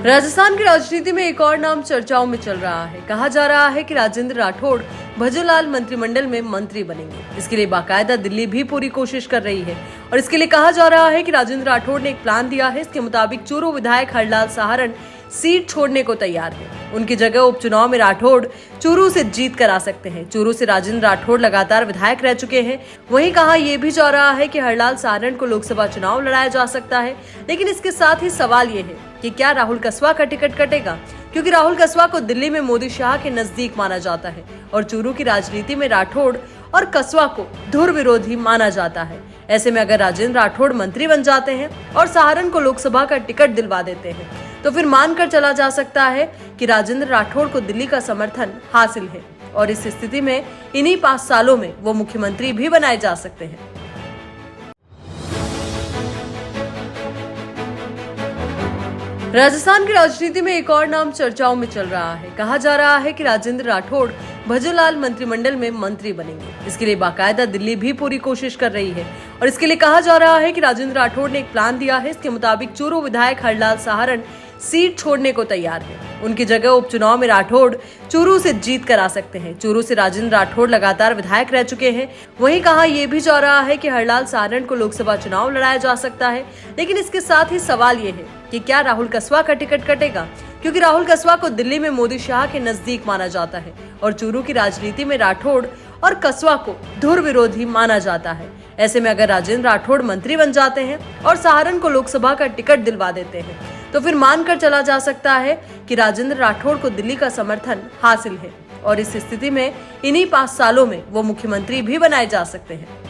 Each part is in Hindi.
राजस्थान की राजनीति में एक और नाम चर्चाओं में चल रहा है। कहा जा रहा है कि राजेंद्र राठौड़ भजनलाल मंत्रिमंडल में मंत्री बनेंगे। इसके लिए बाकायदा दिल्ली भी पूरी कोशिश कर रही है और इसके लिए कहा जा रहा है कि राजेंद्र राठौड़ ने एक प्लान दिया है। इसके मुताबिक चूरू विधायक हरलाल सहारण सीट छोड़ने को तैयार है। उनकी जगह उपचुनाव में राठौड़ चूरू से जीत कर आ सकते हैं। चूरू से राजेंद्र राठौड़ लगातार विधायक रह चुके हैं। वहीं कहा यह भी जा रहा है कि हरलाल सहारण को लोकसभा चुनाव लड़ाया जा सकता है, लेकिन इसके साथ ही सवाल ये है कि क्या राहुल कस्वां का टिकट कटेगा, क्योंकि राहुल कस्वां को दिल्ली में मोदी शाह के नजदीक माना जाता है और चूरू की राजनीति में राठौड़ और कस्वां को धुर विरोधी माना जाता है। ऐसे में अगर राजेंद्र राठौड़ मंत्री बन जाते हैं और सहारण को लोकसभा का टिकट दिलवा देते हैं तो फिर मानकर चला जा सकता है कि राजेंद्र राठौड़ को दिल्ली का समर्थन हासिल है और इस स्थिति में इन्हीं 5 सालों में वो मुख्यमंत्री भी बनाए जा सकते हैं। राजस्थान की राजनीति में एक और नाम चर्चाओं में चल रहा है। कहा जा रहा है कि राजेंद्र राठौड़ भजनलाल मंत्रिमंडल में मंत्री बनेंगे। इसके लिए बाकायदा दिल्ली भी पूरी कोशिश कर रही है और इसके लिए कहा जा रहा है कि राजेंद्र राठौड़ ने एक प्लान दिया है। इसके मुताबिक चूरू विधायक हरलाल सहारण सीट छोड़ने को तैयार है। उनकी जगह उपचुनाव में राठौड़ चूरू से जीत कर आ सकते हैं। चूरू से राजेंद्र राठौड़ लगातार विधायक रह चुके हैं। वहीं कहा यह भी जा रहा है कि हरलाल सहारण को लोकसभा चुनाव लड़ाया जा सकता है, लेकिन इसके साथ ही सवाल ये है कि क्या राहुल कस्वां का टिकट कटेगा, क्योंकि राहुल कस्वां को दिल्ली में मोदी शाह के नजदीक माना जाता है और चूरू की राजनीति में राठौड़ और कस्वां को धुर विरोधी माना जाता है। ऐसे में अगर राजेंद्र राठौड़ मंत्री बन जाते हैं और सहारण को लोकसभा का टिकट दिलवा देते हैं तो फिर मानकर चला जा सकता है कि राजेंद्र राठौड़ को दिल्ली का समर्थन हासिल है और इस स्थिति में इन्हीं 5 सालों में वो मुख्यमंत्री भी बनाए जा सकते हैं।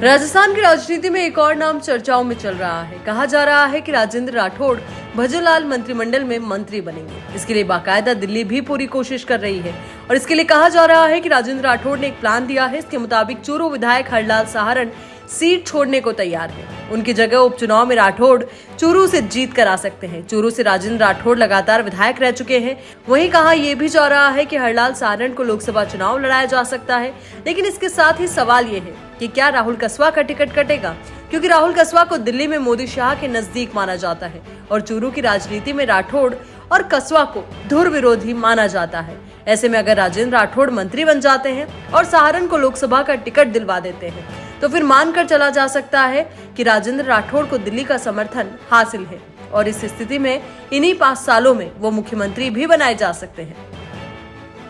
राजस्थान की राजनीति में एक और नाम चर्चाओं में चल रहा है। कहा जा रहा है कि राजेंद्र राठौड़ भजनलाल मंत्रिमंडल में मंत्री बनेंगे। इसके लिए बाकायदा दिल्ली भी पूरी कोशिश कर रही है और इसके लिए कहा जा रहा है कि राजेंद्र राठौड़ ने एक प्लान दिया है। इसके मुताबिक चूरू विधायक हरलाल सहारण सीट छोड़ने को तैयार है। उनकी जगह उपचुनाव में राठौड़ चूरू से जीत कर आ सकते हैं। चूरू से राजेंद्र राठौड़ लगातार विधायक रह चुके हैं। वहीं कहा यह भी जा रहा है कि हरलाल सहारण को लोकसभा चुनाव लड़ाया जा सकता है, लेकिन इसके साथ ही सवाल ये है कि क्या राहुल कस्वां का टिकट कटेगा, क्योंकि राहुल कस्वां को दिल्ली में मोदी शाह के नजदीक माना जाता है और चूरू की राजनीति में राठौड़ और कस्वां को धुर विरोधी माना जाता है। ऐसे में अगर राजेंद्र राठौड़ मंत्री बन जाते हैं और सहारण को लोकसभा का टिकट दिलवा देते हैं तो फिर मानकर चला जा सकता है कि राजेंद्र राठौड़ को दिल्ली का समर्थन हासिल है और इस स्थिति में इन्हीं 5 सालों में वो मुख्यमंत्री भी बनाए जा सकते हैं।